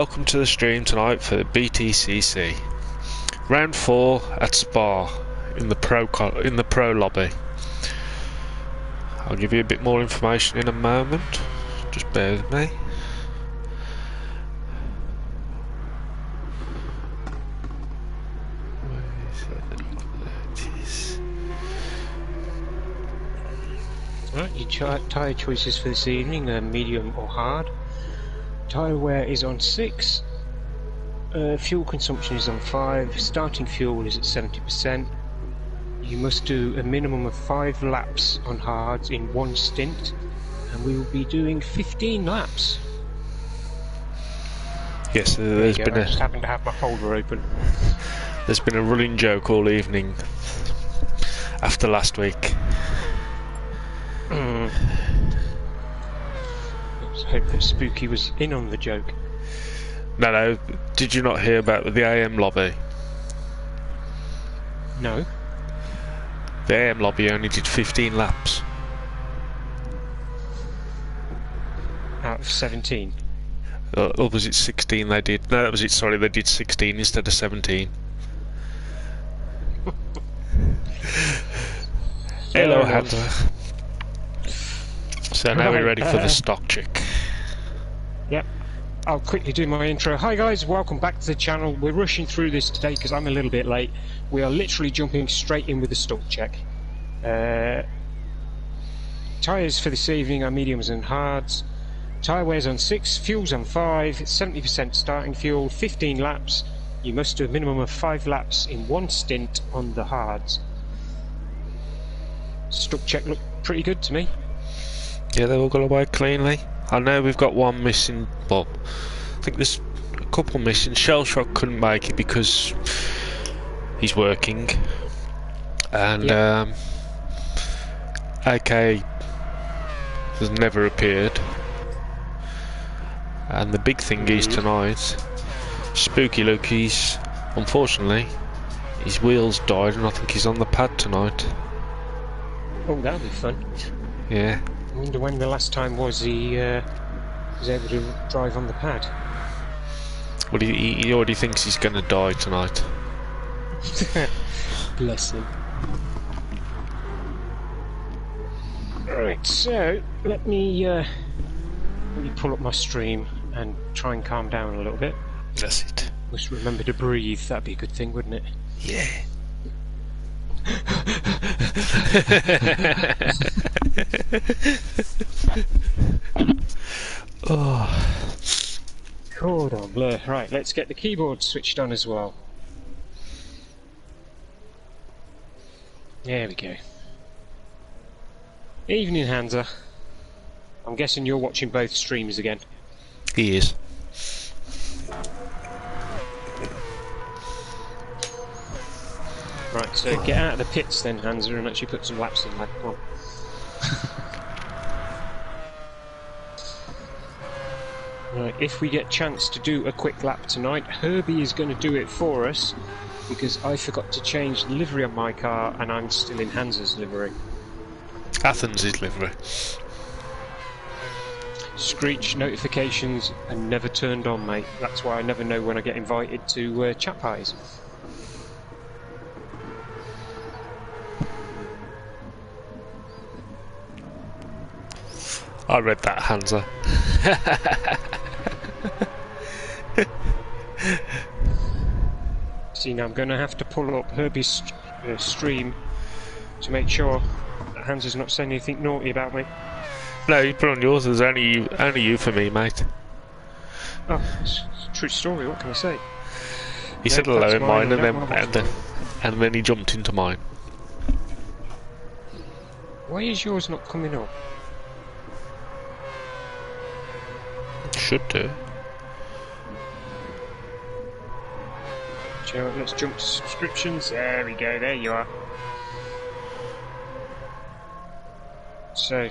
Welcome to the stream tonight for BTCC. Round 4 at Spa in the pro lobby. I'll give you a bit more information in a moment. Just bear with me. Right, your tyre choices for this evening are medium or hard. Tyre wear is on 6. Fuel consumption is on 5. Starting fuel is at 70%. You must do a minimum of 5 laps on hards in one stint, and we will be doing 15 laps. Yes, there's been I just happen to have my folder open. There's been a running joke all evening after last week. Let's hope that Spooky was in on the joke. No, did you not hear about the AM lobby? No. The AM lobby only did 15 laps. Out of 17? Or was it 16 they did? No, that was it, sorry, they did 16 instead of 17. Hello, Hunter. So now we're ready for the stock check. Yep. I'll quickly do my intro. Hi guys, welcome back to the channel. We're rushing through this today because I'm a little bit late. We are literally jumping straight in with the stock check. Tyres for this evening are mediums and hards. Tyre wear's on 6, fuel's on 5, 70% starting fuel, 15 laps. You must do a minimum of 5 laps in one stint on the hards. Stock check looked pretty good to me. Yeah, they all got away cleanly. I know we've got one missing, but I think there's a couple missing. Shellshock couldn't make it because he's working, and yep. AK has never appeared. And the big thing is tonight, Spooky Lukey's, unfortunately, his wheels died, and I think he's on the pad tonight. Oh, that'll be fun. Yeah. I wonder when the last time was he was able to drive on the pad. Well, he already thinks he's going to die tonight. Bless him. Right, so let me pull up my stream and try and calm down a little bit. That's it. Must remember to breathe. That'd be a good thing, wouldn't it? Yeah. Oh. Cordon bleu. Right, let's get the keyboard switched on as well. There we go. Evening, Hansa. I'm guessing you're watching both streams again. He is. Right, so get out of the pits then, Hansa, and actually put some laps in, lad. Come on. Right, if we get a chance to do a quick lap tonight, Herbie is going to do it for us, because I forgot to change the livery on my car, and I'm still in Hansa's livery. Athens' livery. Screech notifications are never turned on, mate. That's why I never know when I get invited to chat pies. I read that, Hansa. See, now I'm going to have to pull up Herbie's stream to make sure that Hansa's not saying anything naughty about me. No, you put on yours. There's only you for me, mate. Oh, it's a true story. What can I say? He said hello in mine, and then he jumped into mine. Why is yours not coming up? Should do. Do you know what? Let's jump to subscriptions. There we go. There you are. So,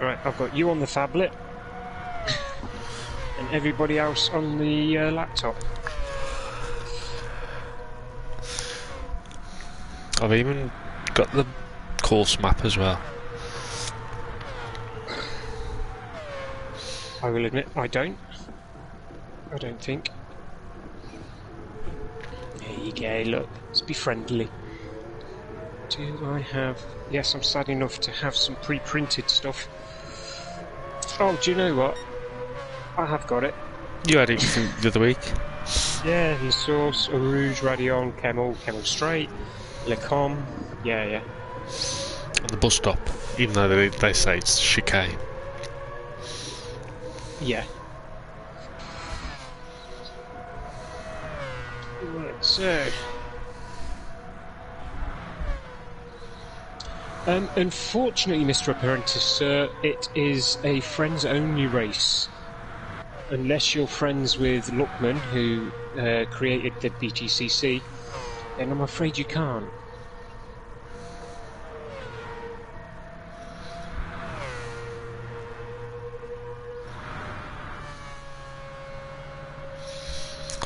right, I've got you on the phablet, and everybody else on the laptop. I've even got the course map as well. I will admit I don't. I don't think. There you go, look. Let's be friendly. Do I have... Yes, I'm sad enough to have some pre-printed stuff. Oh, do you know what? I have got it. You had it the other week. Yeah, La Source, Rouge, Radion, Camel, Camel Straight, Le Com. Yeah. On the bus stop, even though they say it's chicane. Yeah. Right, so... unfortunately, Mr. Apprentice, sir, it is a friends-only race. Unless you're friends with Luckman, who created the BTCC, then I'm afraid you can't.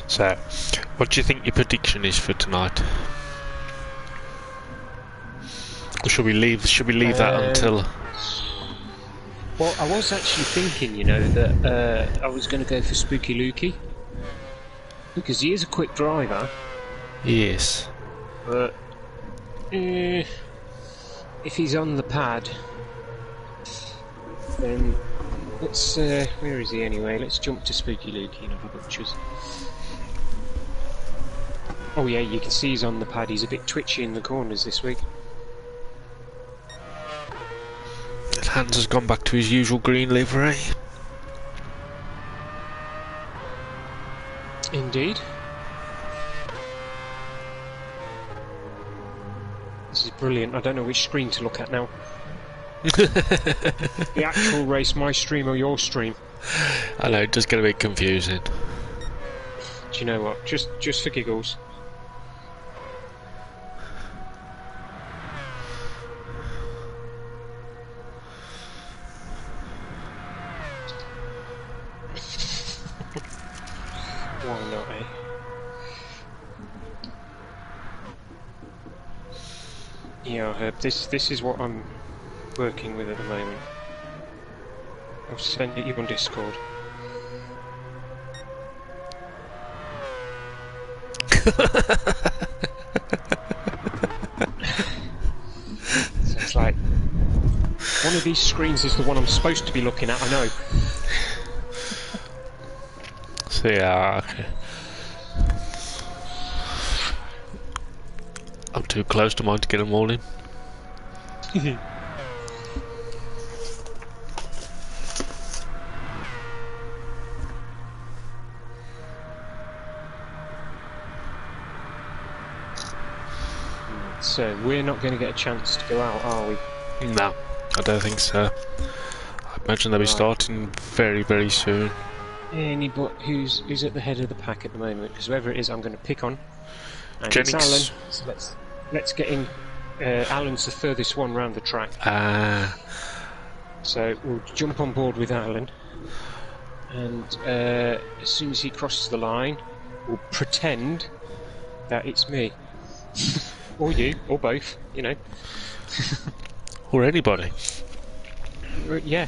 So, what do you think your prediction is for tonight? Or should we leave that until... Well, I was actually thinking, you know, that I was going to go for Spooky Lukey, because he is a quick driver. Yes. But if he's on the pad, then let's... where is he anyway? Let's jump to Spooky Lukey and have a butchers. Oh yeah, you can see he's on the pad. He's a bit twitchy in the corners this week. Hans has gone back to his usual green livery. Indeed. This is brilliant. I don't know which screen to look at now. The actual race, my stream or your stream? I know, it does get a bit confusing. Do you know what? Just for giggles. Why not, eh? Yeah, Herb, this is what I'm working with at the moment. I'll send it you on Discord. So it's like, one of these screens is the one I'm supposed to be looking at, I know. So yeah, okay. I'm too close to mine to get them all in. So we're not going to get a chance to go out, are we? No, I don't think so. I imagine they'll be starting very, very soon. Anybody who's at the head of the pack at the moment, because whoever it is, I'm going to pick on. And Jennings. it's Alan. So let's get in. Alan's the furthest one round the track. So we'll jump on board with Alan, and as soon as he crosses the line, we'll pretend that it's me, or you, or both. You know, or anybody. Yeah,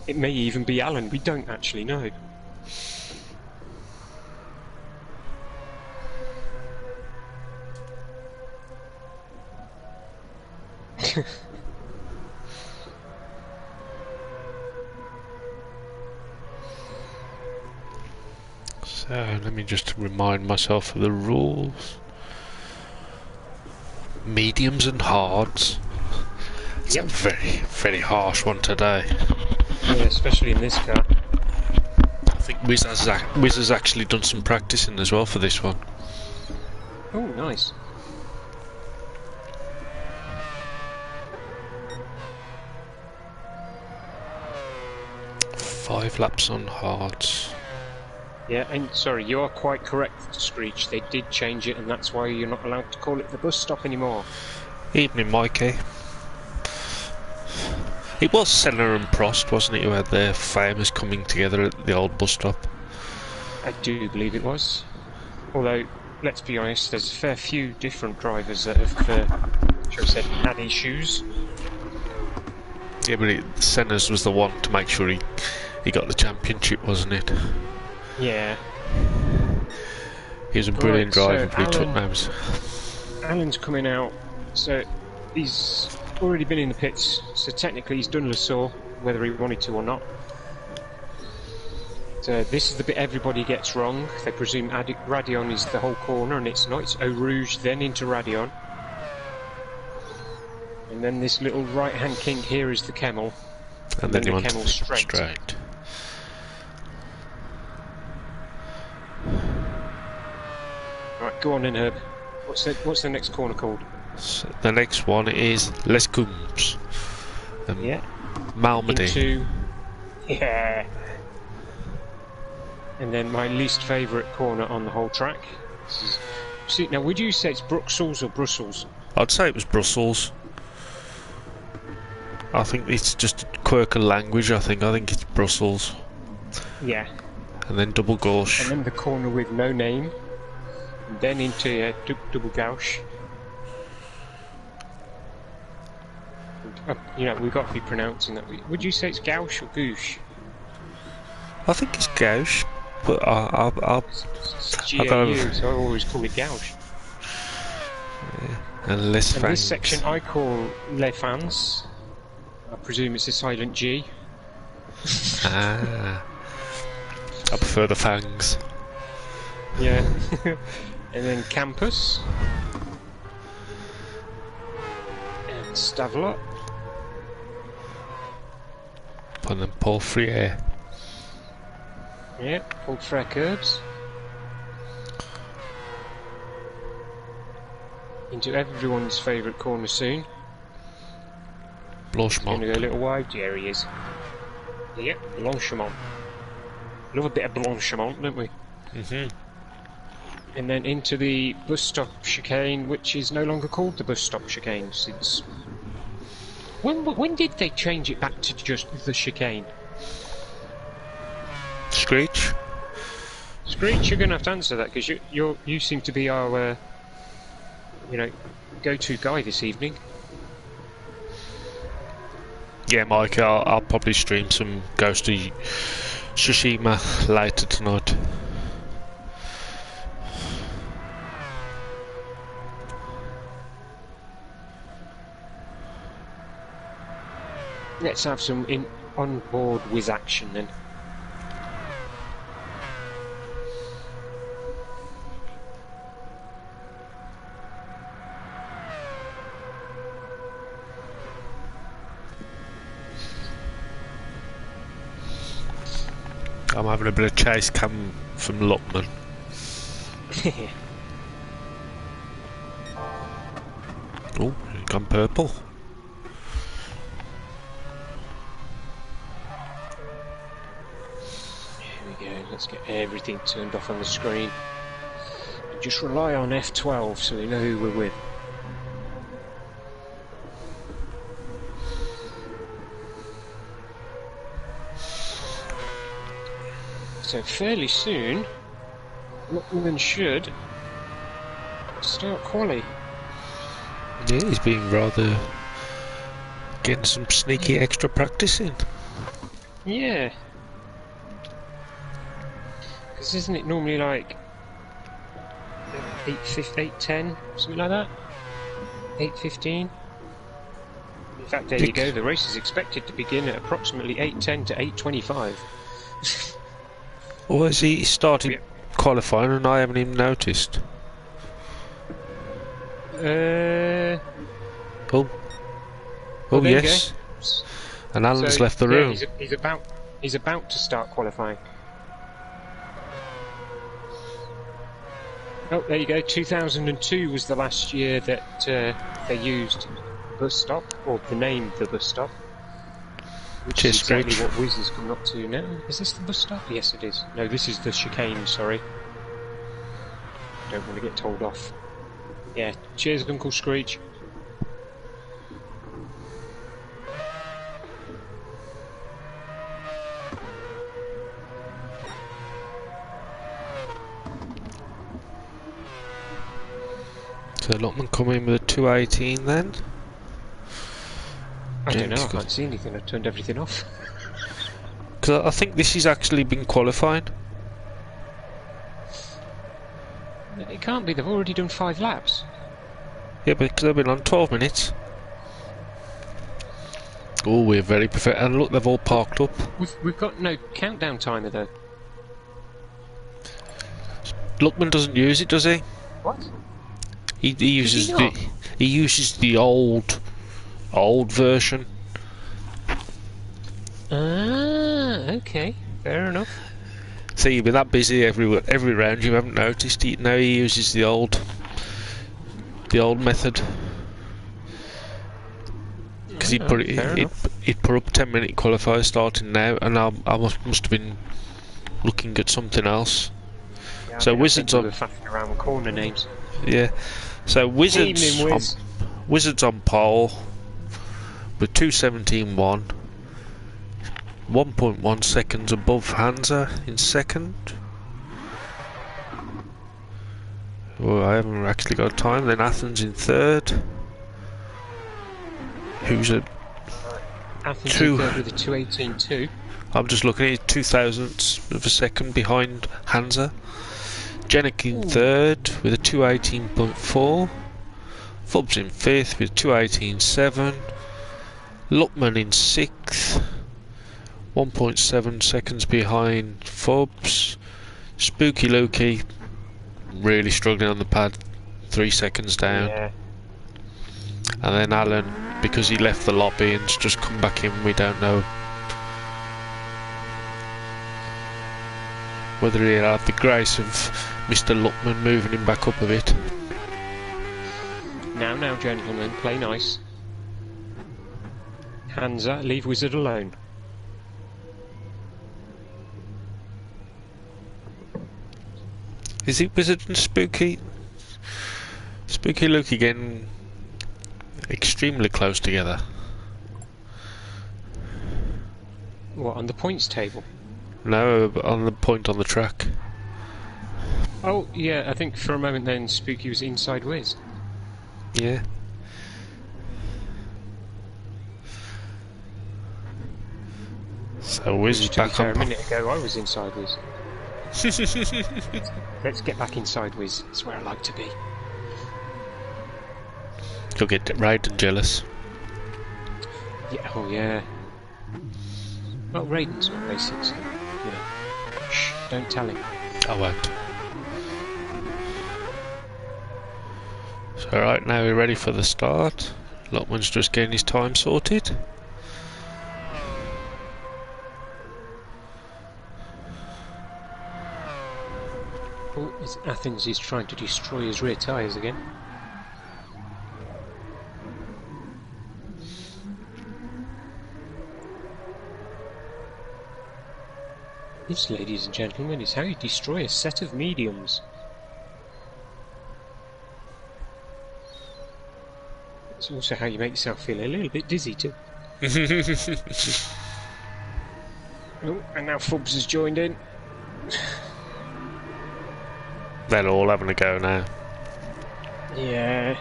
it may even be Alan. We don't actually know. So let me just remind myself of the rules. Mediums and hards. It's a very, very harsh one today. Yeah, especially in this car. I think Wiz has actually done some practicing as well for this one. Oh, nice. Five laps on hards. Yeah, and sorry, you are quite correct, Screech. They did change it, and that's why you're not allowed to call it the bus stop anymore. Evening, Mikey. It was Senna and Prost, wasn't it, who had their famous coming together at the old bus stop? I do believe it was. Although, let's be honest, there's a fair few different drivers that have, shall we say, had issues. Yeah, but Senna's was the one to make sure he got the championship, wasn't it? Yeah, He was a brilliant driver, so but he took names. Alan's coming out, so he's already been in the pits, so technically he's done Le Saut, whether he wanted to or not. So this is the bit everybody gets wrong. They presume Radion is the whole corner, and it's not. It's Eau Rouge, then into Radion. And then this little right-hand kink here is the Kemmel. And then you want the to Kemmel straight. Right, go on then, Herb. What's the next corner called? So the next one is Les Combes. Yeah. Malmedy. Into... Yeah. And then my least favourite corner on the whole track. See, now would you say it's Bruxelles or Brussels? I'd say it was Brussels. I think it's just a quirk of language, I think it's Brussels. Yeah. And then double gauche. And then the corner with no name. And then into double gauche. You know, we've got to be pronouncing that. Would you say it's gauche or gauche? I think it's gauche, but It's G-A-U, so I always call it gauche. Yeah. And Les Fangs. And this section I call Les Fans. I presume it's a silent G. Ah. I prefer the fangs. Yeah. And then Campus. And Stavelot. And then Paul Frier. Yeah, Paul Frere Curbs. Into everyone's favourite corner soon. Blanchemont. Gonna go a little wide. There he is. Yep, Blanchemont. Love a bit of Blanchemont, don't we? And then into the bus stop chicane, which is no longer called the bus stop chicane since... When did they change it back to just the chicane? Screech? Screech, you're going to have to answer that, because you seem to be our, go-to guy this evening. Yeah, Mike, I'll probably stream some Ghost of Tsushima later tonight. Let's have some on-board whiz action then. I'm having a bit of chase cam from Luckman. Oh, he's gone purple. Here we go, let's get everything turned off on the screen. And just rely on F12 so we know who we're with. So fairly soon, Luckman should start quali. Yeah, he's being rather... getting some sneaky extra practice in. Yeah. Because isn't it normally like 8:10, something like that? 8:15? In fact, there you go, the race is expected to begin at approximately 8:10 to 8:25. Or has he started qualifying and I haven't even noticed? Oh yes. And Alan's left the room. He's about to start qualifying. Oh, there you go. 2002 was the last year that they used bus stop, or the name the bus stop. Which is exactly what Wiz has come up to now. Is this the bus stop? Yes, it is. No, this is the chicane, sorry. Don't want to get told off. Yeah, cheers, Uncle Screech. So Lockman come in with a 218 then? I don't know, I can't see anything, I've turned everything off. Because I think this has actually been qualified. It can't be, they've already done 5 laps. Yeah, but they've been on 12 minutes. Oh, we're very perfect. And look, they've all parked up. We've got no countdown timer though. Luckman doesn't use it, does he? What? He uses the old version. Ah, okay, fair enough. So you've been that busy every round you haven't noticed. Now he uses the old method. Because he'd put up 10-minute qualifier starting now, and I must have been looking at something else. Yeah, so Wizards on faffing around with corner names. Yeah. So Wizards on pole with 2:17.1, 1.1 seconds above Hansa in second. Well, I haven't actually got time. Then Athens in third. Who's a Athens in third with a 2:18.2. I'm just looking at it, 0.02 of a second behind Hansa. Janik in third with a 2:18.4. Fubs in fifth with 2:18.7. Luckman in sixth, 1.7 seconds behind Fubs. Spooky Lukey really struggling on the pad, 3 seconds down. Yeah. And then Alan, because he left the lobby and's just come back in, we don't know whether he'll have the grace of Mr. Luckman moving him back up a bit. Now, gentlemen, play nice. Hansa, leave Wizard alone. Is it Wizard and Spooky? Spooky Luke again, extremely close together. What, on the points table? No, on the point on the track. Oh, yeah, I think for a moment then Spooky was inside Wiz. Yeah. So Wiz is back on. A minute ago I was inside Wiz. Let's get back inside Wiz. It's where I like to be. You'll get Raiden jealous. Yeah, oh yeah. Well, Raiden's what basically, you know. Shh, don't tell him. I won't. So right now we're ready for the start. Lockman's just getting his time sorted. Oh, it's Athens is trying to destroy his rear tyres again. This, ladies and gentlemen, is how you destroy a set of mediums. It's also how you make yourself feel a little bit dizzy too. Oh, and now Fubs has joined in. They're all having a go now. Yeah.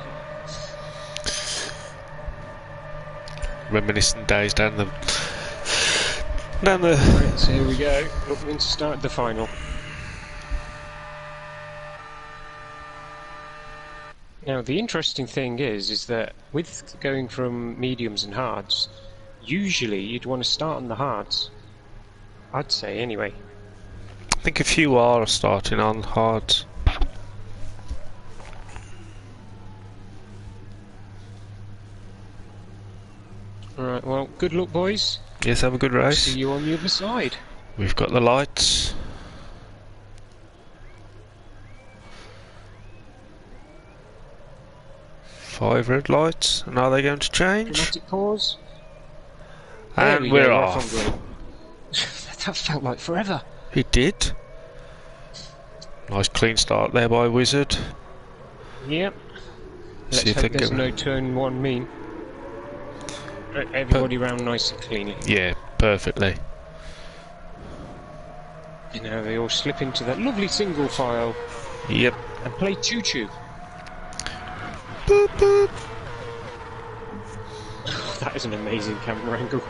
Reminiscent days down the... Right, so here we go. Looking to start the final. Now, the interesting thing is that with going from mediums and hards, usually you'd want to start on the hards. I'd say, anyway. I think a few are starting on hards. Alright, well, good luck, boys. Yes, have a good race. See you on the other side. We've got the lights. Five red lights, and are they going to change? Dramatic pause. And we're off. That felt like forever. It did. Nice clean start there by Wizard. Yep. Let's hope there's no turn one mean. Everybody round nice and cleanly. Yeah, perfectly. You know, they all slip into that lovely single file. Yep. And play choo-choo. Boop, boop. That is an amazing camera angle.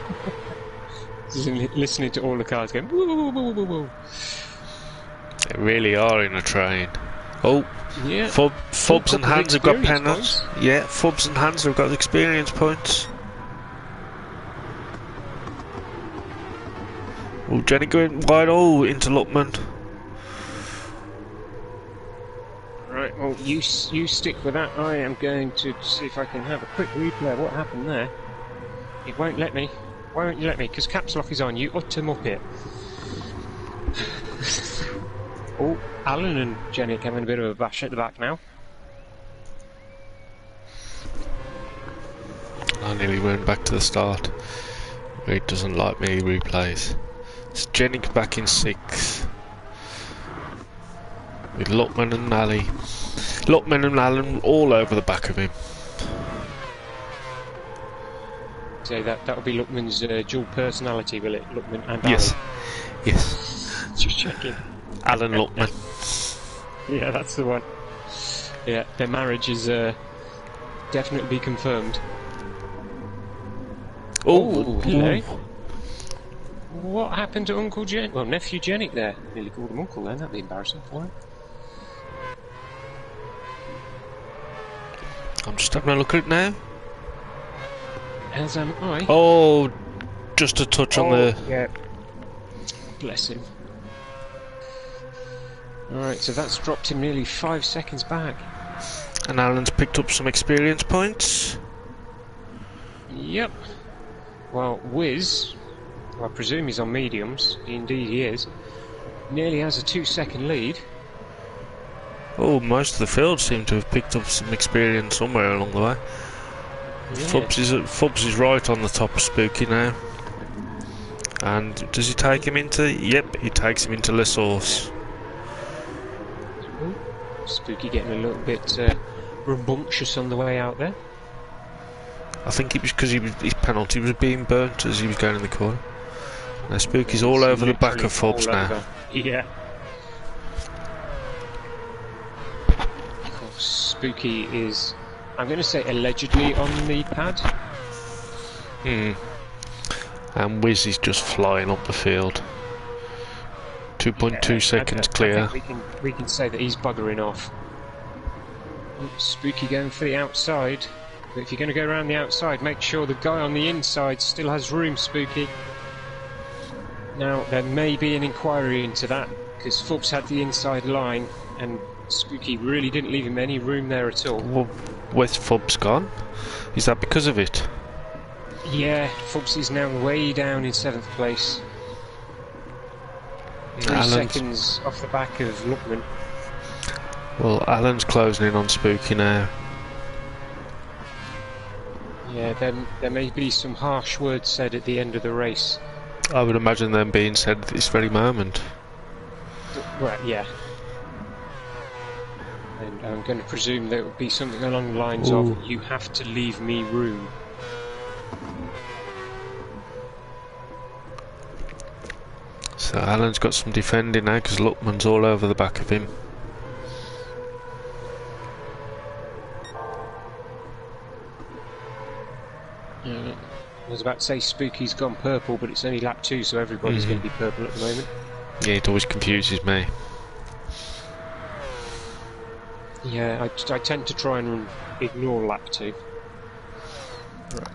Listening to all the cars going woo woo woo woo woo. They really are in a train. Oh, Yeah. Fubs and Hans have got experience penalties. Yeah, Fubs and Hans have got experience points. Oh, Jenny going wide. Oh, into Luckman. Right, well, you stick with that. I am going to see if I can have a quick replay of what happened there. It won't let me. Why won't you let me? Because caps lock is on, you utter muppet. Oh, Alan and Jenny having a bit of a bash at the back now. I nearly went back to the start. He doesn't like me replays. It's Jenny back in 6th. With Luckman and Ali. Luckman and Alan all over the back of him. So that'll be Luckman's dual personality, will it? Luckman and Yes. Alan. Yes. Just checking. Alan Luckman. Yeah, that's the one. Yeah, their marriage is definitely confirmed. Oh, hello. What happened to Uncle Jen? Well, nephew Jenny there. Nearly called him Uncle then. That'd be embarrassing for him. I'm just having a look at it now. As am I. Oh, just a touch on the... Yeah. Bless him. Alright, so that's dropped him nearly 5 seconds back. And Alan's picked up some experience points. Yep. Well, Wiz, I presume he's on mediums. Indeed he is. Nearly has a 2-second lead. Oh, most of the field seem to have picked up some experience somewhere along the way. Yeah. Fubs is right on the top of Spooky now. And does he take him into... Yep, he takes him into Le Source. Spooky getting a little bit rambunctious on the way out there. I think it was because his penalty was being burnt as he was going in the corner. Now Spooky's all over the back of Fubs now. Yeah. Of course, Spooky is, I'm going to say, allegedly on the pad. And Wiz is just flying up the field. 2.2 seconds clear. I think we can say that he's buggering off. Spooky going for the outside. But if you're going to go around the outside, make sure the guy on the inside still has room, Spooky. Now, there may be an inquiry into that, because Fubs had the inside line, and Spooky really didn't leave him any room there at all. Well, where's Fubs gone? Is that because of it? Yeah, Fubs is now way down in 7th place. 3 seconds off the back of Luckman. Well, Alan's closing in on Spooky now. Yeah, there may be some harsh words said at the end of the race. I would imagine them being said at this very moment. Right, yeah. And I'm going to presume there would be something along the lines of, you have to leave me room. So Alan's got some defending now because Luckman's all over the back of him. Yeah, I was about to say Spooky's gone purple, but it's only lap 2, so everybody's going to be purple at the moment. Yeah, it always confuses me. Yeah, I tend to try and ignore lap 2.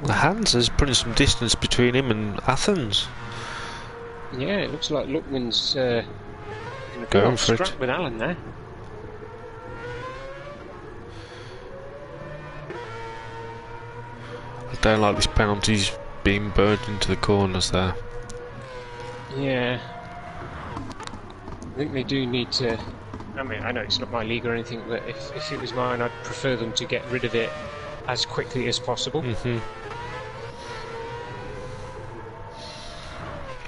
The Hans is putting some distance between him and Athens. Yeah, it looks like Luckman's going to Going go off for strap it. with Alan there. I don't like these penalties being burnt into the corners there. Yeah. I think they do need to... I mean, I know it's not my league or anything, but if it was mine, I'd prefer them to get rid of it as quickly as possible.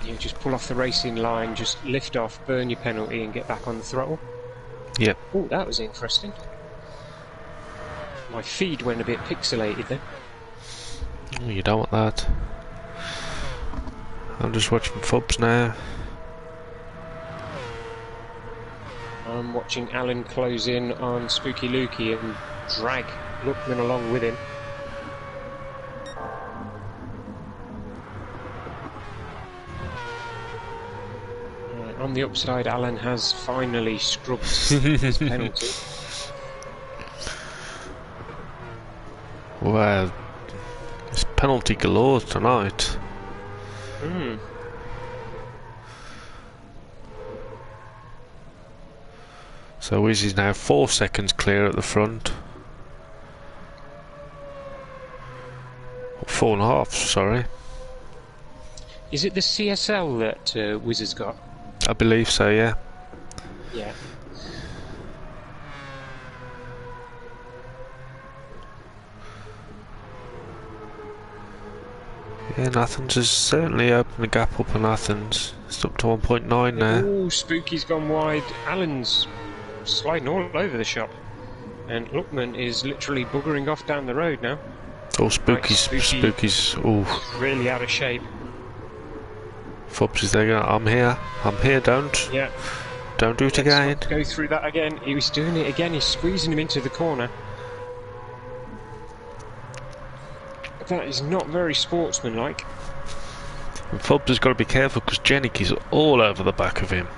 You just pull off the racing line, just lift off, burn your penalty and get back on the throttle. Yep. Oh, that was interesting. My feed went a bit pixelated then. Oh, you don't want that. I'm just watching Fubs now. I'm watching Alan close in on Spooky Lukey and drag Luckman along with him. on the upside, Alan has finally scrubbed his penalty. Wow, it's penalty galore tonight. So Wiz is now 4 seconds clear at the front. 4.5, sorry. Is it the CSL that Wiz has got? I believe so, yeah. Yeah. Yeah, and Athens has certainly opened the gap up on Athens. It's up to 1.9 now. Oh, Spooky's gone wide. Alan's sliding all over the shop. And Luckman is literally buggering off down the road now. Oh, Spooky's, oh. Really out of shape. Fubs is there going, I'm here, don't. Yeah. Don't do it again. Go through that again. He was doing it again. He's squeezing him into the corner. That is not very sportsmanlike. And Fubs has got to be careful because Jenik is all over the back of him.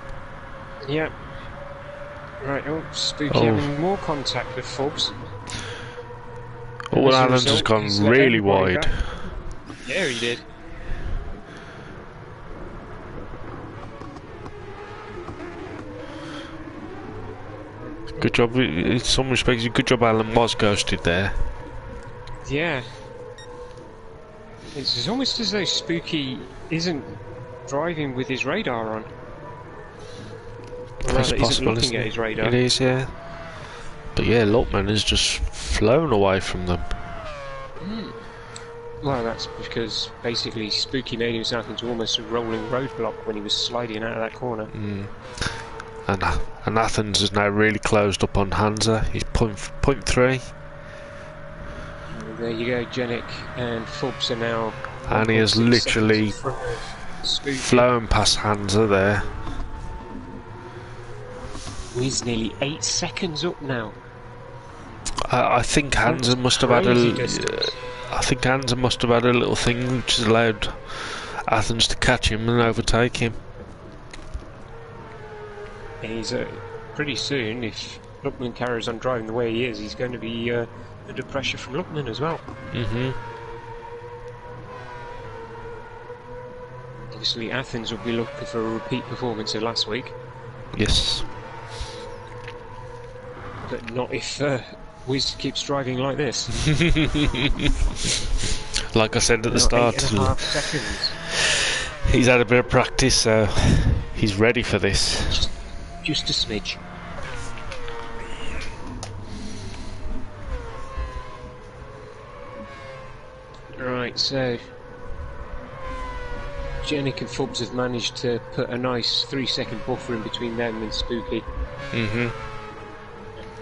Yeah. Right, oh, Spooky having more contact with Fubs. Oh, well, Alan's has gone really wide. Yeah, he did. Good job, in some respects, good job Alan was ghosted there. Yeah. It's almost as though Spooky isn't driving with his radar on. Or rather, isn't looking at his radar. It is, yeah. But yeah, Luckman has just flown away from them. Well, that's because basically Spooky made himself into almost a rolling roadblock when he was sliding out of that corner. And Athens is now really closed up on Hansa. He's point 3. There you go, Jenik and Fubs are now. And he has literally flown past Hansa there. He's nearly 8 seconds up now. I think Hansa must have had a little thing which has allowed Athens to catch him and overtake him. He's pretty soon, if Luckman carries on driving the way he is, he's going to be under pressure from Luckman as well. Obviously, Athens will be looking for a repeat performance of last week. Yes. But not if Wiz keeps driving like this. Like I said at the start, 8.5 seconds. He's had a bit of practice, so he's ready for this. Just a smidge. Right, so Jenik and Fubs have managed to put a nice 3-second buffer in between them and Spooky.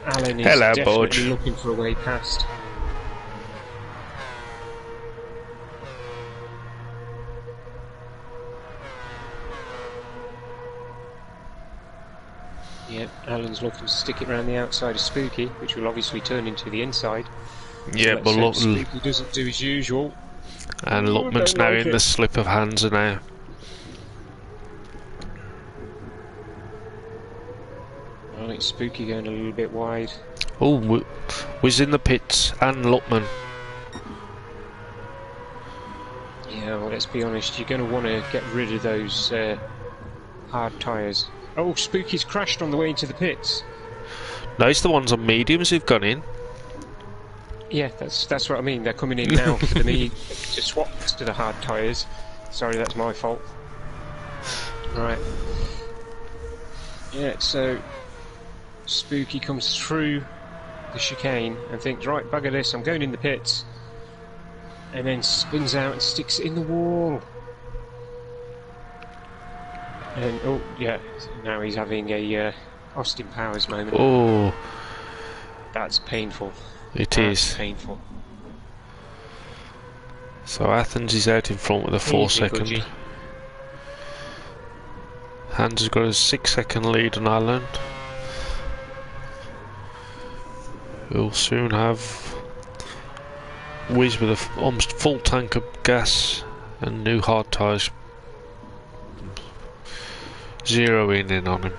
Alan is definitely looking for a way past. Yeah, Alan's looking to stick it around the outside of Spooky, which will obviously turn into the inside. Yeah, but look, Spooky doesn't do his usual. And Luckman's now in the slip of Hansa now. Right, Spooky going a little bit wide. Oh, was in the pits and Luckman. Yeah, well, let's be honest, you're going to want to get rid of those hard tyres. Oh, Spooky's crashed on the way into the pits. No, it's the ones on mediums who've gone in. Yeah, that's what I mean. They're coming in now for me to swap to the hard tyres. Sorry, that's my fault. Right. Yeah, so Spooky comes through the chicane and thinks, right, bugger this, I'm going in the pits. And then spins out and sticks it in the wall. And, oh, yeah, now he's having a Austin Powers moment. Oh. That's painful. It is painful. So Athens is out in front with a 4-second. Hans has got a 6-second lead on Ireland. We'll soon have Wiz with a almost full tank of gas and new hard tyres zeroing in on him.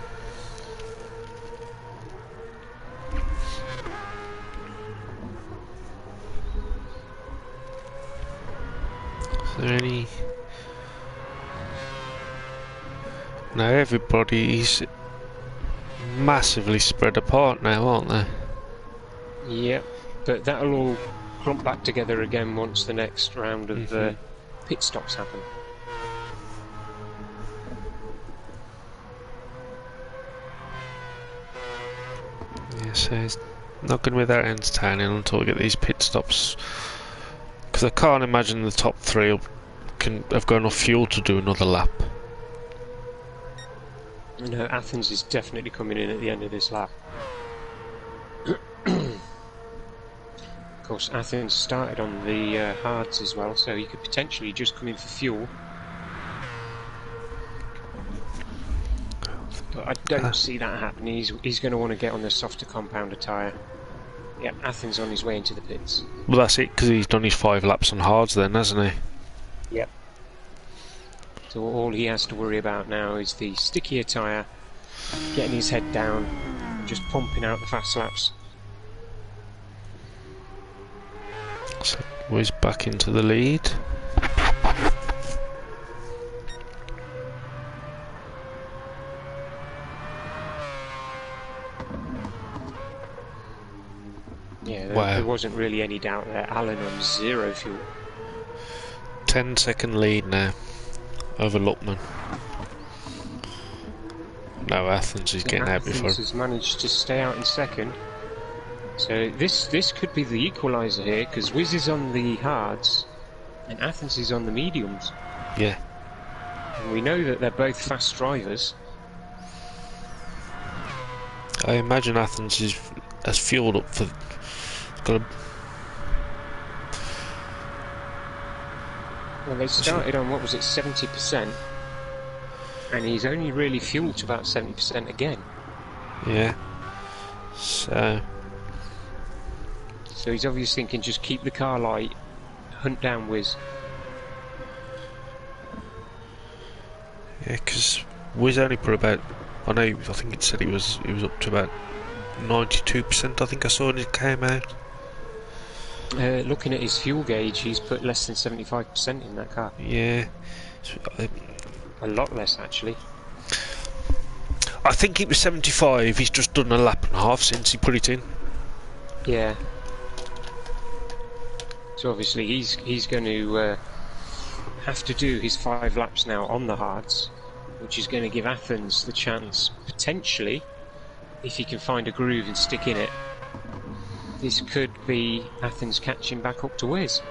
Is there any... No, everybody's massively spread apart now, aren't they? Yep, but that'll all clump back together again once the next round of pit stops happen. Yeah, so it's not going to be that entertaining until we get these pit stops. Because I can't imagine the top three have got enough fuel to do another lap. No, Athens is definitely coming in at the end of this lap. Of course, Athens started on the hards as well, so he could potentially just come in for fuel. But I don't see that happening. He's going to want to get on the softer compounder tyre. Yeah, Athens on his way into the pits. Well, that's it, because he's done his 5 laps on hards then, hasn't he? Yep. So all he has to worry about now is the stickier tyre, getting his head down, and just pumping out the fast laps. So he's back into the lead. Yeah, Wow. there wasn't really any doubt there. Alan on 0 fuel. 10-second lead now over Luckman. No, Athens is getting out before. Athens has managed to stay out in second. So this could be the equaliser here, because Wiz is on the hards and Athens is on the mediums. Yeah. And we know that they're both fast drivers. I imagine Athens has fueled up for... Got a... Well, they started on, what was it, 70%, and he's only really fueled to about 70% again. Yeah. So he's obviously thinking just keep the car light, hunt down Wiz. yeah, because Wiz only put about... I think it said he was up to about 92%. I think I saw when it came out. Looking at his fuel gauge, he's put less than 75% in that car. Yeah. A lot less, actually. I think it was 75. He's just done a lap and a half since he put it in. Yeah. So obviously he's going to have to do his 5 laps now on the hards, which is going to give Athens the chance, potentially, if he can find a groove and stick in it, this could be Athens catching back up to Wiz.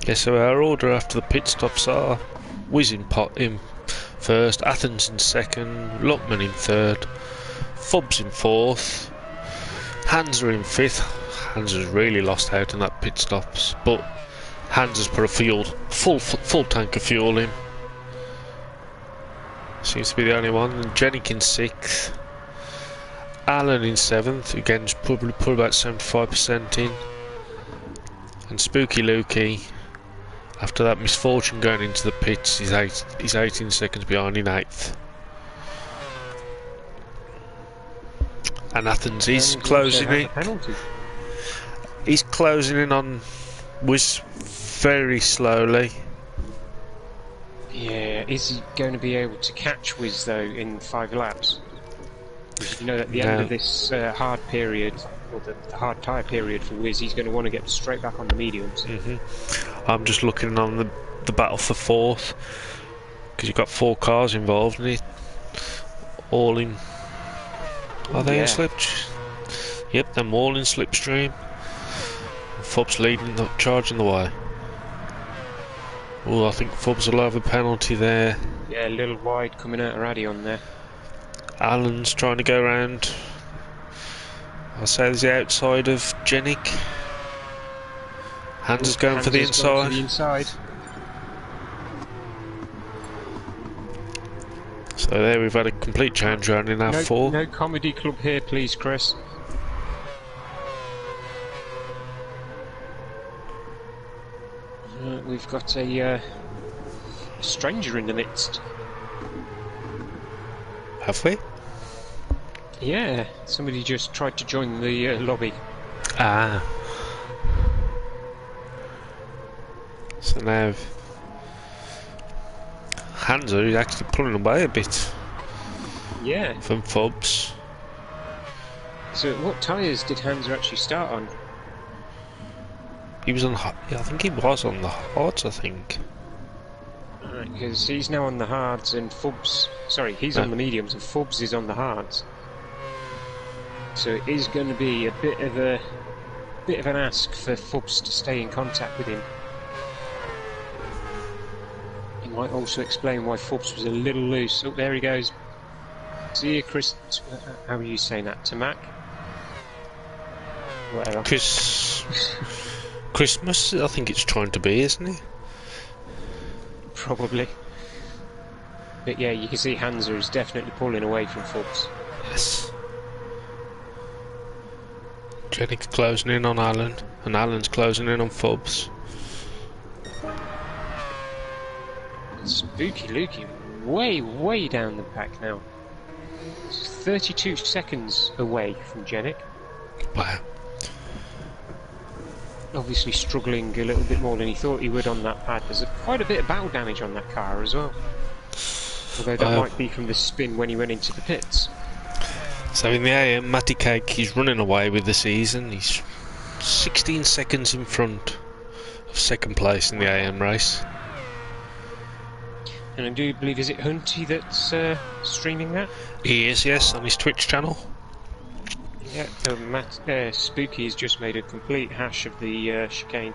Yeah, so our order after the pit stops are Wiz in first, Athens in second, Luckman in third, Fubs in fourth, Hansa in fifth. Hansa's really lost out in that pit stops, but Hansa's put a full tank of fuel in. Seems to be the only one. And Jenik in sixth, Alan in seventh, again just probably put about 75% in, and Spooky Lukey, after that misfortune going into the pits, he's 18 seconds behind in 8th. And Athens is closing in. He's closing in on Wiz very slowly. Yeah, is he going to be able to catch Wiz though in 5 laps? Because you know at the end of this hard period, or the hard tyre period for Wiz, he's going to want to get straight back on the mediums. I'm just looking on the battle for 4th, because you've got 4 cars involved in it, all in... Are they in slipstream? Yep, they're all in slipstream. Fubs charging the way. Oh, I think Fubs will have a penalty there. Yeah, a little wide coming out of Radion there. Alan's trying to go around. I'll say he's outside of Jenik. Hansa's going for the inside. So there we've had a complete change around in our 4. No comedy club here, please, Chris. we've got a stranger in the midst. Have we? Yeah, somebody just tried to join the lobby. Ah. So now Hansa is actually pulling away a bit. Yeah. From Fubs. So what tyres did Hansa actually start on? He was on. Yeah, I think he was on the hards. I think. Because he's now on the hards and Fubs. Sorry, he's on the mediums and Fubs is on the hards. So it is going to be a bit of an ask for Fubs to stay in contact with him. It might also explain why Fubs was a little loose. Oh, there he goes. See you, Chris. How are you saying that? Tamak? Whatever. Christmas, I think it's trying to be, isn't it? Probably. But yeah, you can see Hansa is definitely pulling away from Fubs. Yes. Jennick's closing in on Alan, and Alan's closing in on Fubs. Spooky Lukey, way down the pack now. 32 seconds away from Jennick. Wow. Obviously struggling a little bit more than he thought he would on that pad. There's quite a bit of battle damage on that car as well. Although that might be from the spin when he went into the pits. So in the AM, Matty Cake, he's running away with the season. He's 16 seconds in front of second place in the AM race. And I do believe, is it Hunty that's streaming that? He is, yes, on his Twitch channel. Yeah, Spooky has just made a complete hash of the chicane.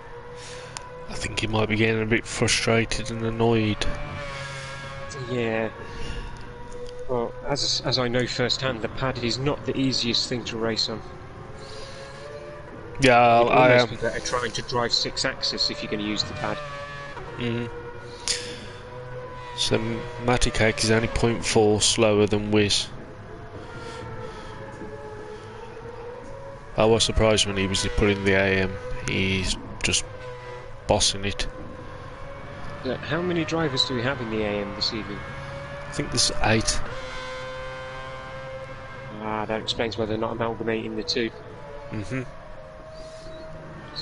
I think he might be getting a bit frustrated and annoyed. Yeah. Well, as I know firsthand, the pad is not the easiest thing to race on. Yeah, I am. Be better trying to drive 6-axis if you're going to use the pad. So Matty Cake is only 0.4 slower than Wiz. I was surprised when he was put in the AM. He's just bossing it. How many drivers do we have in the AM this evening? I think there's 8. That explains why they're not amalgamating the two. Because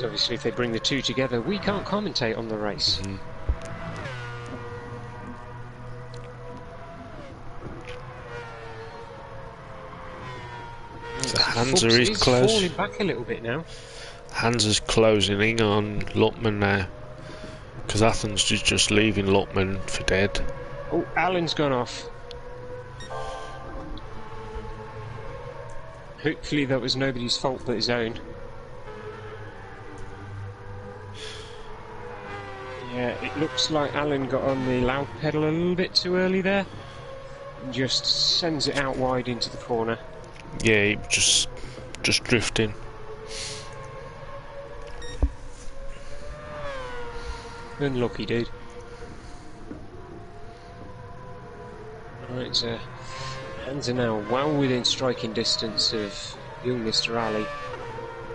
obviously if they bring the two together, we can't commentate on the race. So Hansa is close. Falling back a little bit now. Hansa's closing in on Lutman now. Because Athens is just leaving Lutman for dead. Oh, Alan's gone off. Hopefully that was nobody's fault but his own. Yeah, it looks like Alan got on the loud pedal a little bit too early there. And just sends it out wide into the corner. Yeah, he just drifting. Unlucky, dude. Right, hands are now well within striking distance of young Mr. Ali.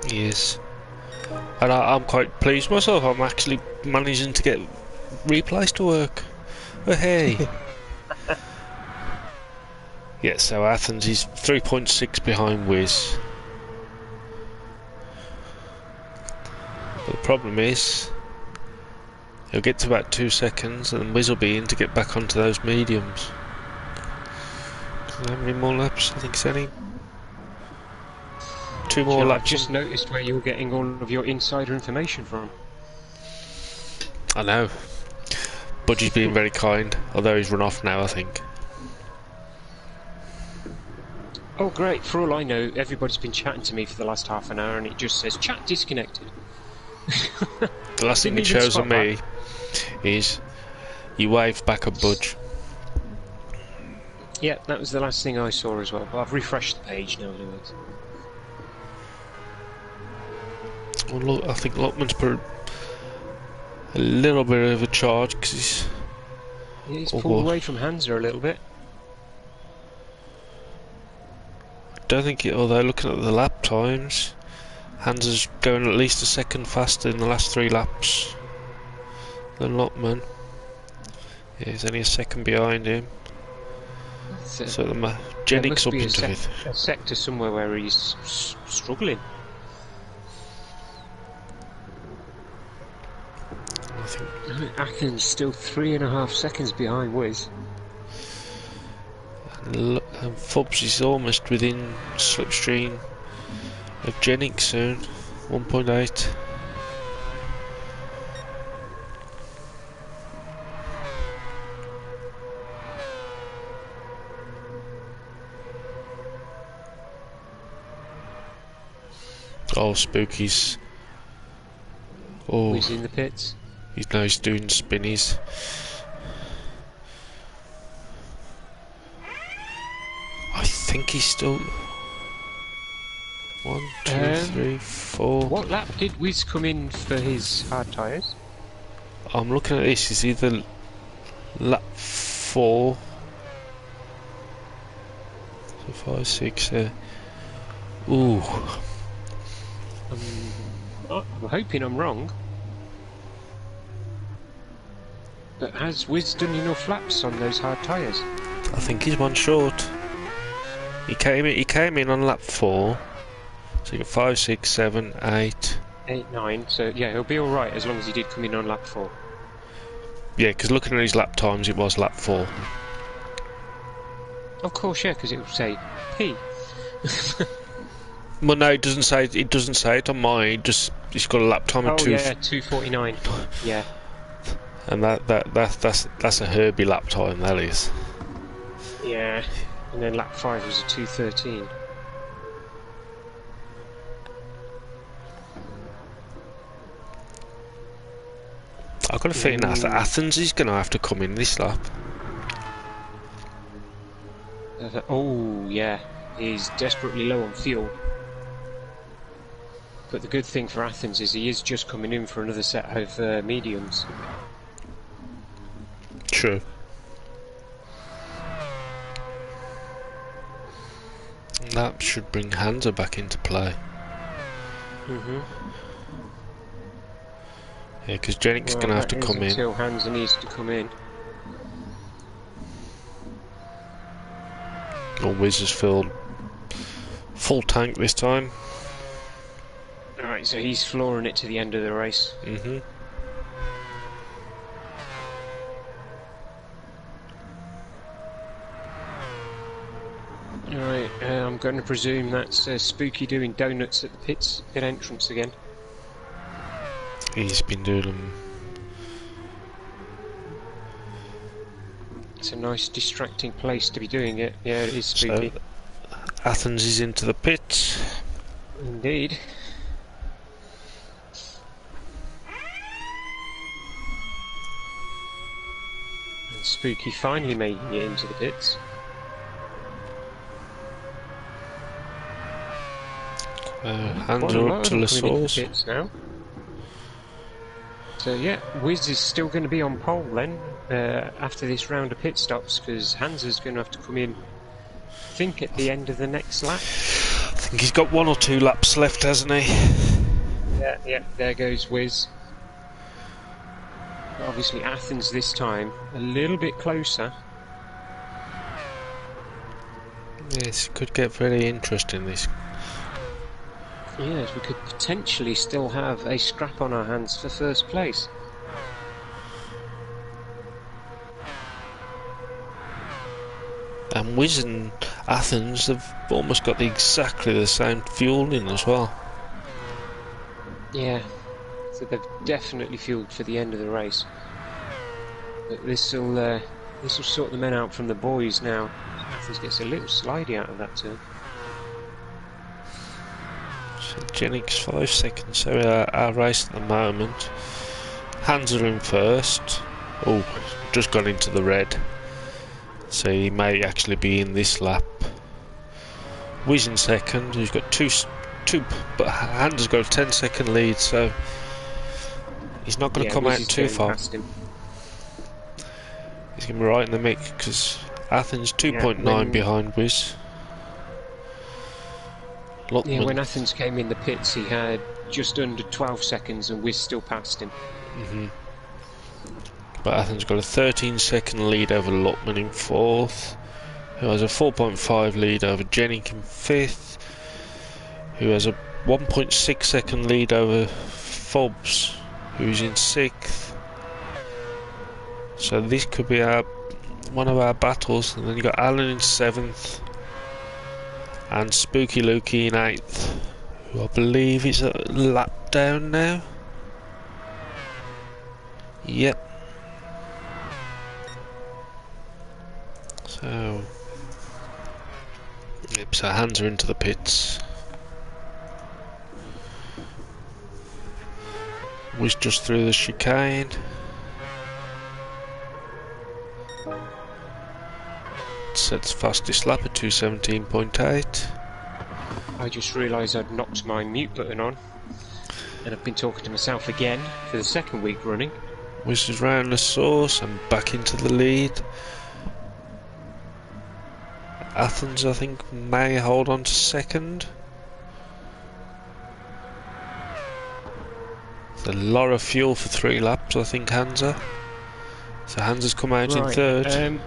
He is. And I'm quite pleased myself. I'm actually managing to get replays to work. Oh, hey. Yeah, so Athens is 3.6 behind Wiz. But the problem is, he'll get to about 2 seconds and Wiz will be in to get back onto those mediums. How many more laps? I think it's only 2 more laps. I've just noticed where you're getting all of your insider information from. I know. Budgie's being very kind, although he's run off now, I think. Oh great, for all I know, everybody's been chatting to me for the last half an hour and it just says chat disconnected. The last thing it shows on me is you wave back at Budge. Yeah, that was the last thing I saw as well, but I've refreshed the page now, Lewis. Well, look, I think Lockman's put a little bit of a charge because he's pulled away from Hansa a little bit. I don't think although looking at the lap times, Hansa's going at least a second faster in the last 3 laps the Lotman. Yeah, he's only a second behind him. So Jennings up into it. A sector somewhere where he's struggling. I think Athens still 3.5 seconds behind Wiz. And Fubs is almost within slipstream of Jennings soon. 1.8. Oh, Spooky's. Oh, He's in the pits. He's doing spinnies. I think he's still. 1, 2, 3, 4. What lap did Wiz come in for his hard tyres? I'm looking at this. It's either lap 4. So 5, 6. Ooh. I'm hoping I'm wrong. But has Wiz done enough laps on those hard tyres? I think he's one short. He came in on lap 4. So you got 5, 6, 7, 8. 8, 9. So yeah, he'll be alright as long as he did come in on lap 4. Yeah, because looking at his lap times, it was lap 4. Of course, yeah, because it would say P. Well, no, it doesn't say it on mine. It's got a lap time of 2. Yeah, 2:49. Yeah. And that's a Herbie lap time. That is. Yeah. And then lap 5 was a 2:13. I've got a feeling that Athens is going to have to come in this lap. Oh yeah, he's desperately low on fuel. But the good thing for Athens is he is just coming in for another set of mediums. True. That should bring Hansa back into play. Yeah, because Jennings is going to have to come in. Until Hansa needs to come in. Oh, Wiz has filled full tank this time. Alright, so he's flooring it to the end of the race. Alright, I'm going to presume that's Spooky doing donuts at the pit entrance again. He's been doing them. It's a nice distracting place to be doing it. Yeah, it is Spooky. So, Athens is into the pit. Indeed. And Spooky finally making it into the pits. Hands are up to the source. Now. So yeah, Wiz is still going to be on pole then after this round of pit stops, because Hansa's going to have to come in, I think, at the end of the next lap. I think he's got 1 or 2 laps left, hasn't he? Yeah, there goes Wiz. But obviously Athens this time a little bit closer. Yes, it could get very interesting this. Yes, we could potentially still have a scrap on our hands for first place. And Wiz and Athens have almost got exactly the same fuel in as well. Yeah, so they've definitely fueled for the end of the race. But this will sort the men out from the boys now. Athens gets a little slidey out of that turn. So Jennings 5 seconds. So our race at the moment. Hansa in first. Oh, just gone into the red. So he may actually be in this lap. Wiz in second. He's got two, but Hansa's got a 10-second lead. So he's not going to come out too far. He's going to be right in the mix because Athens 2.9 behind Wiz. Yeah, when Athens came in the pits, he had just under 12 seconds, and Wiz still passed him. But Athens got a 13-second lead over Lutman in 4th, who has a 4.5 lead over Jenik in 5th, who has a 1.6-second lead over Fobbs, who's in 6th. So this could be one of our battles. And then you got Alan in 7th and Spooky Lukey in 8th, who I believe is a lap down now. Yep. So hands are into the pits. Was just through the chicane. Sets fastest lap at 2:17.8. I just realised I'd knocked my mute button on, and I've been talking to myself again for the 2nd week running. Whizzes round the source and back into the lead. Athens, I think, may hold on to 2nd. There's a lot of fuel for 3 laps, I think, Hansa. So Hansa's come out in 3rd.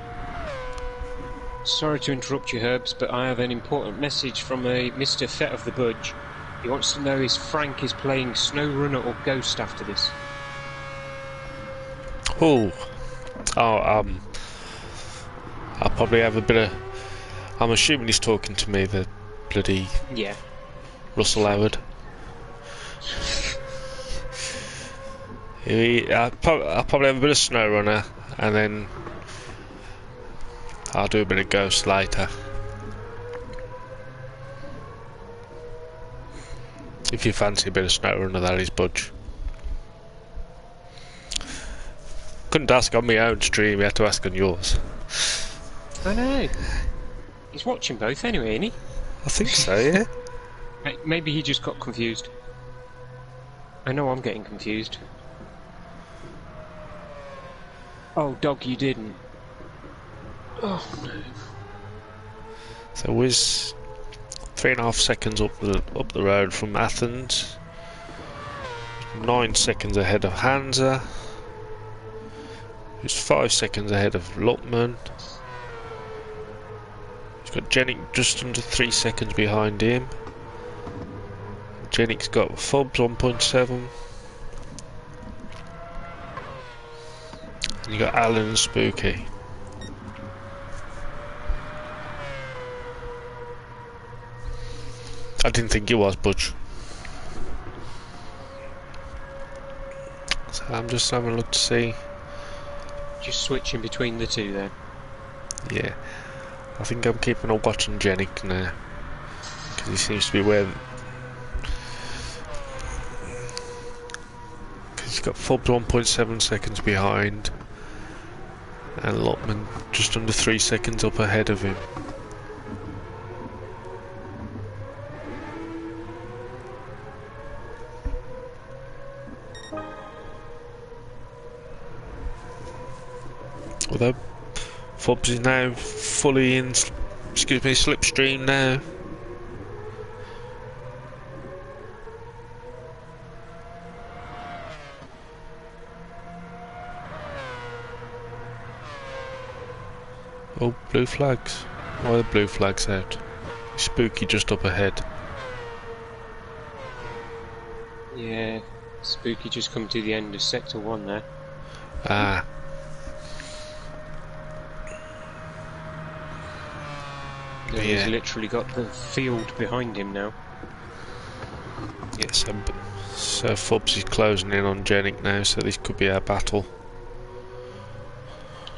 Sorry to interrupt you, Herbs, but I have an important message from a Mr. Fett of the Budge. He wants to know if Frank is playing SnowRunner or Ghost after this. I'll probably have a bit of... I'm assuming he's talking to me, the bloody... Yeah. Russell Howard. I'll probably have a bit of SnowRunner, and then I'll do a bit of Ghost later. If you fancy a bit of SnowRunner, that is, Budge. Couldn't ask on my own stream, you had to ask on yours. I know. He's watching both anyway, isn't he? I think so, yeah. Maybe he just got confused. I know I'm getting confused. Oh, dog, you didn't. Oh, no. So Wiz 3.5 seconds up the road from Athens. 9 seconds ahead of Hansa. Who's 5 seconds ahead of Lutman. He's got Jenik just under 3 seconds behind him. Jenik's got Fobbs 1.7. And you got Alan and Spooky. I didn't think it was, Budge. So I'm just having a look to see. Just switching between the two then. Yeah. I think I'm keeping a watch on Jenik now. Because he seems to be where... Because he's got Fobbs 1.7 seconds behind. And Lutman just under 3 seconds up ahead of him. Although Fobbs is now fully in, slipstream now. Oh, blue flags. Why are the blue flags out? Spooky just up ahead. Yeah, Spooky just come to the end of Sector 1 there. Ah. He's literally got the field behind him now. Yes, so Fobbs is closing in on Jenik now, so this could be our battle.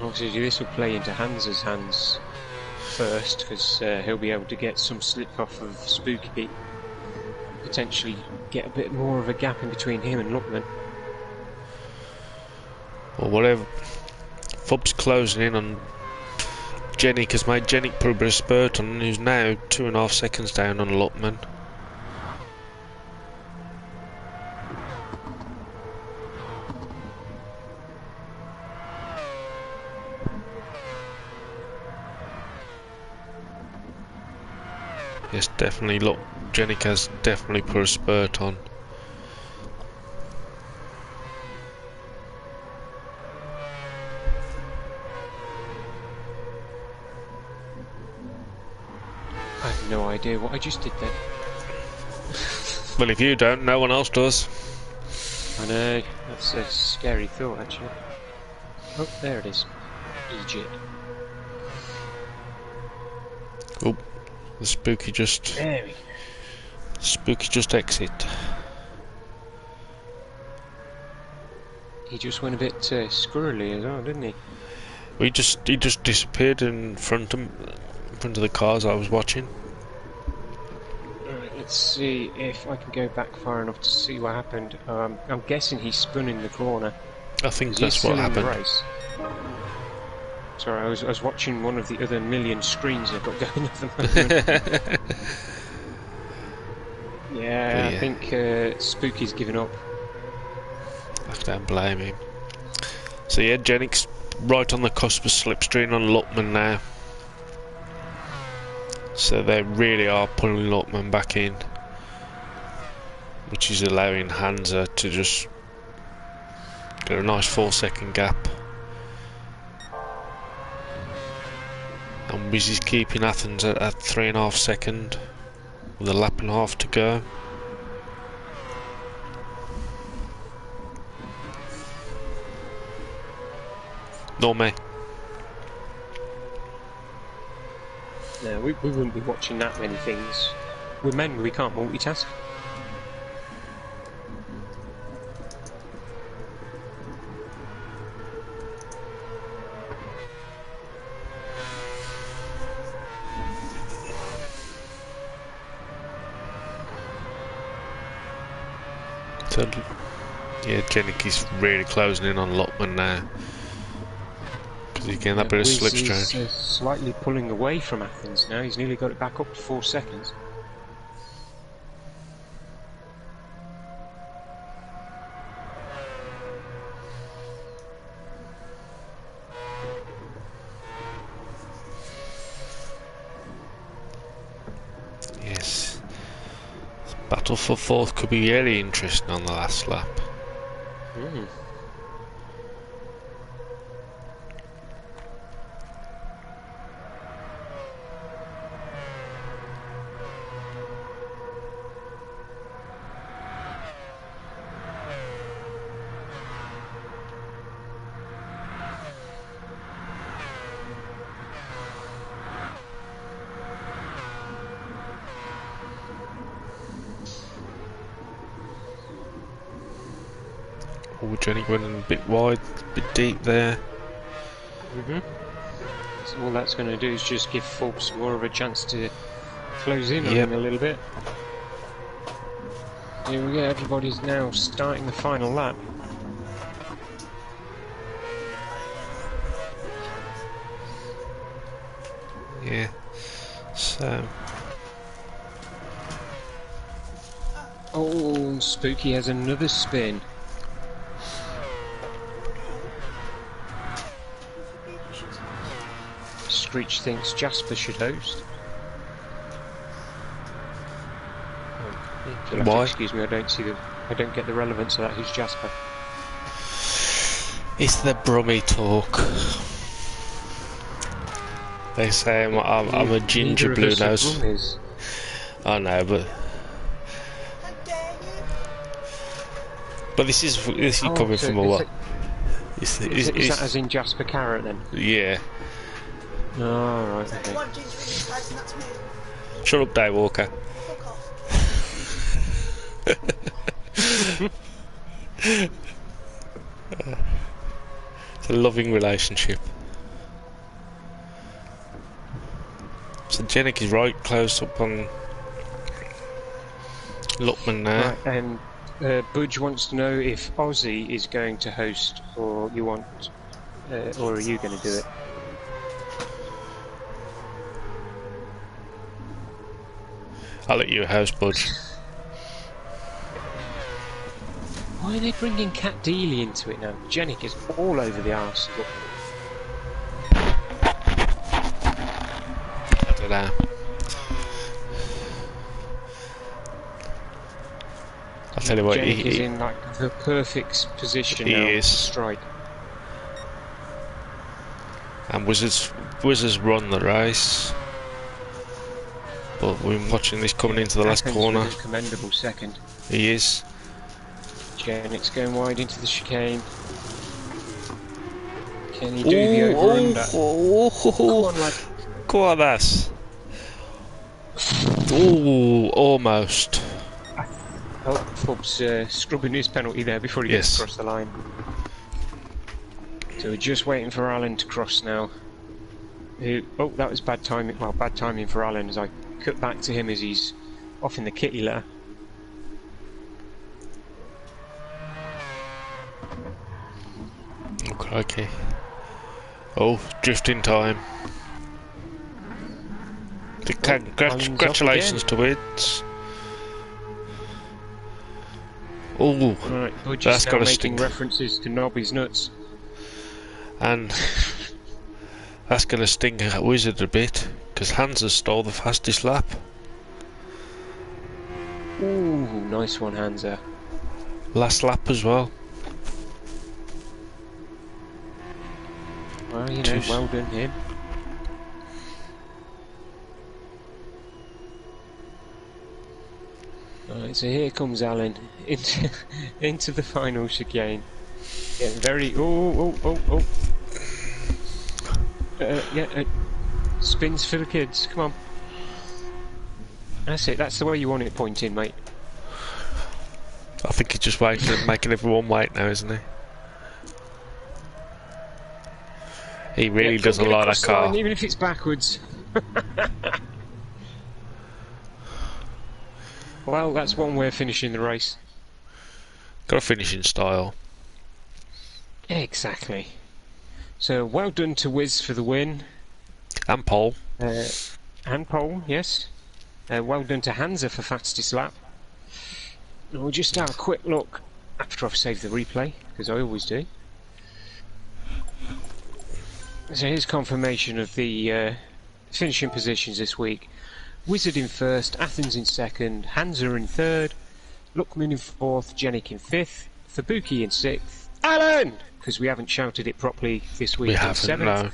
Obviously, this will play into Hansa's hands first, because he'll be able to get some slip off of Spooky. Potentially get a bit more of a gap in between him and Lutman. Or whatever. Fobbs closing in on Jenik has made Jenik put a bit of spurt on, who's now 2.5 seconds down on Lutman. Yes, definitely. Look, Jenik has definitely put a spurt on. have no idea what I just did then. Well, if you don't, no one else does. I know, that's a scary thought actually. Oh, there it is. Egypt. Oh, the spooky just... There we go. Spooky just exit. He just went a bit squirrely as well, didn't he? He just disappeared in front of the cars I was watching. Right, let's see if I can go back far enough to see what happened. I'm guessing he spun in the corner. I think that's what happened. Race. Sorry, I was watching one of the other million screens they've got going at the moment. Yeah, I think Spooky's given up. I don't blame him. So yeah, Jenic's right on the cusp of slipstream on Luckman now. So they really are pulling Luckman back in, which is allowing Hansa to just get a nice 4-second gap. And Wiz is keeping Athens at 3.5 seconds with a lap and a half to go. Nor me. No, we wouldn't be watching that many things. We're men, we can't multitask. So, yeah, Jenik is really closing in on Luckman now. Because he's getting that bit of slipstream. He's slightly pulling away from Athens now. He's nearly got it back up to 4 seconds. Yes. Battle for fourth could be really interesting on the last lap. Mm. Oh, Jenny went a bit wide, a bit deep there. So all that's going to do is just give Forbes more of a chance to close in on him a little bit. Here we go, everybody's now starting the final lap. Yeah, so... Oh, Spooky has another spin. Screech thinks Jasper should host. Why? Excuse me, I don't get the relevance of that. Who's Jasper? It's the Brummy talk. They say I'm a ginger blue nose. I know, but this is coming from a what? Is that as in Jasper Carrot then? Yeah. Oh, right, okay. Shut up, Dave Walker. It's a loving relationship. So Jenik is right close up on Luckman now. Right, and Budge wants to know if Ozzy is going to host, or you want, or are you going to do it? I'll let you host, Budge. Why are they bringing Cat Dealey into it now? Jenik is all over the arse. I don't know. I'll tell you what, Jenik is in like the perfect position now to strike. And Wizards run the race. but we've been watching this coming into the last Athens corner. with a commendable second. He is. Genix going wide into the chicane. Can he do the over-under? Come on, lad. Go on, Ass. Ooh, almost. Oh, Pub's scrubbing his penalty there before he gets across the line. So we're just waiting for Alan to cross now. Oh, that was bad timing. Well, bad timing for Alan as I cut back to him as he's off in the kitty litter. Oh, crikey. Oh, drifting time. Congratulations to Wids. Oh, right, that's got to making sting. references to Nobby's nuts. And that's going to sting a Wizard a bit, because Hansa stole the fastest lap. Ooh, nice one, Hansa. Last lap as well. Well, you know, well done him. Alright, so here comes Alan into the final chicane. Getting very... Oh. Spins for the kids, come on. That's it, that's the way you want it pointing, mate. I think he's just waiting, making everyone wait now, isn't he? He really doesn't like that car. Line, even if it's backwards. Well, that's one way of finishing the race. Got a finish in style. Exactly. So, well done to Wiz for the win. And Pole. And Pole, yes. Well done to Hansa for fastest lap. And we'll just have a quick look after I've saved the replay, because I always do. So here's confirmation of the finishing positions this week. Wizard in first, Athens in second, Hansa in third, Luckman in fourth, Jenik in fifth, Fabuki in sixth, Alan! Because we haven't shouted it properly this week, in seventh, no.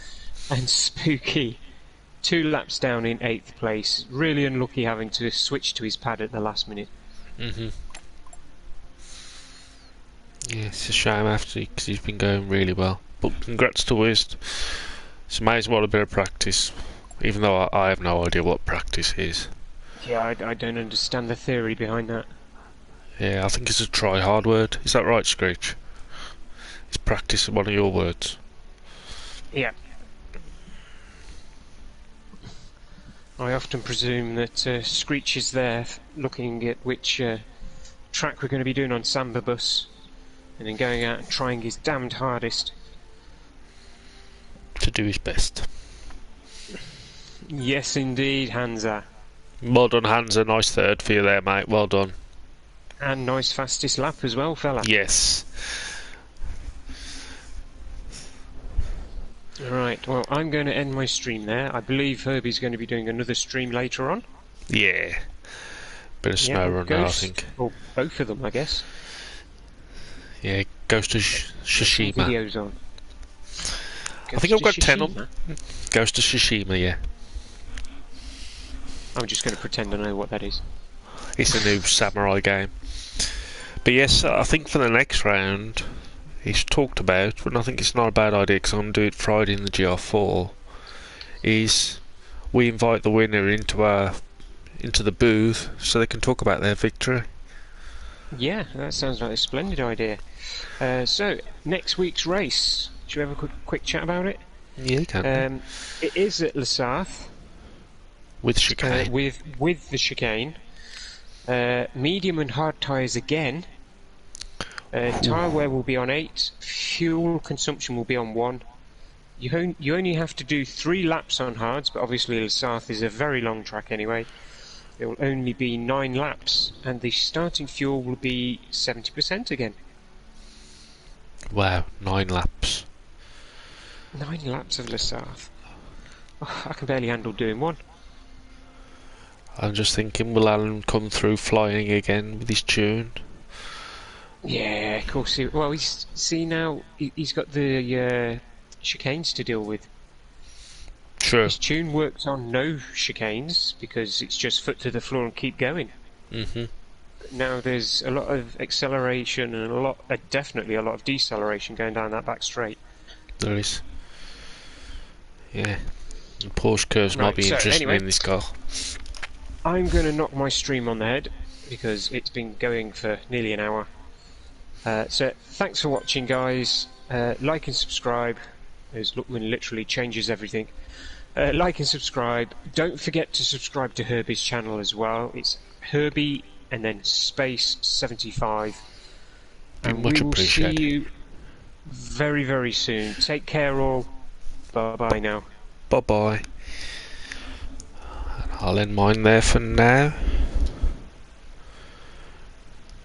And Spooky 2 laps down in 8th place. Really unlucky having to switch to his pad at the last minute. Yeah, it's a shame after, because he's been going really well. But congrats to Wiz. It's amazing what a bit of practice, even though I have no idea what practice is. Yeah, I don't understand the theory behind that. Yeah, I think it's a try hard word. Is that right, Screech? Is practice one of your words? Yeah. I often presume that Screech is there looking at which track we're going to be doing on Sambabus, and then going out and trying his damned hardest to do his best. Yes, indeed, Hansa. Well done, Hansa. Nice third for you there, mate. Well done. And nice fastest lap as well, fella. Yes. Right, well, I'm going to end my stream there. I believe Herbie's going to be doing another stream later on. Yeah. Bit of snow run now, I think. Or both of them, I guess. Yeah, Ghost of Tsushima. Videos on. I think I've got 10 on. Ghost of Tsushima, yeah. I'm just going to pretend I know what that is. It's a new samurai game. But yes, I think for the next round, he's talked about, and I think it's not a bad idea because I'm going to do it Friday in the GR4, is we invite the winner into the booth so they can talk about their victory. Yeah, that sounds like a splendid idea. So, next week's race. Should we have a quick chat about it? Yeah, you can. It is at Lasarth. With chicane. With the chicane. Medium and hard tyres again. Tyre wear will be on 8. Fuel consumption will be on 1. You only have to do 3 laps on hards, but obviously Lasarth is a very long track anyway. It will only be 9 laps, and the starting fuel will be 70% again. Wow, 9 laps. 9 laps of Lasarth. Oh, I can barely handle doing 1. I'm just thinking, will Alan come through flying again with his tune? Yeah, of course. He's got the chicanes to deal with. True. This tune works on no chicanes because it's just foot to the floor and keep going. Now there's a lot of acceleration and definitely a lot of deceleration going down that back straight. There is. Yeah. The Porsche curves might be interesting in this car. I'm going to knock my stream on the head because it's been going for nearly an hour. So thanks for watching, guys. Like and subscribe, as Lookman literally changes everything. Like and subscribe. Don't forget to subscribe to Herbie's channel as well. It's Herbie and then space 75. And much we will appreciated. see you very, very soon. Take care all. Bye-bye now. Bye bye. I'll end mine there for now.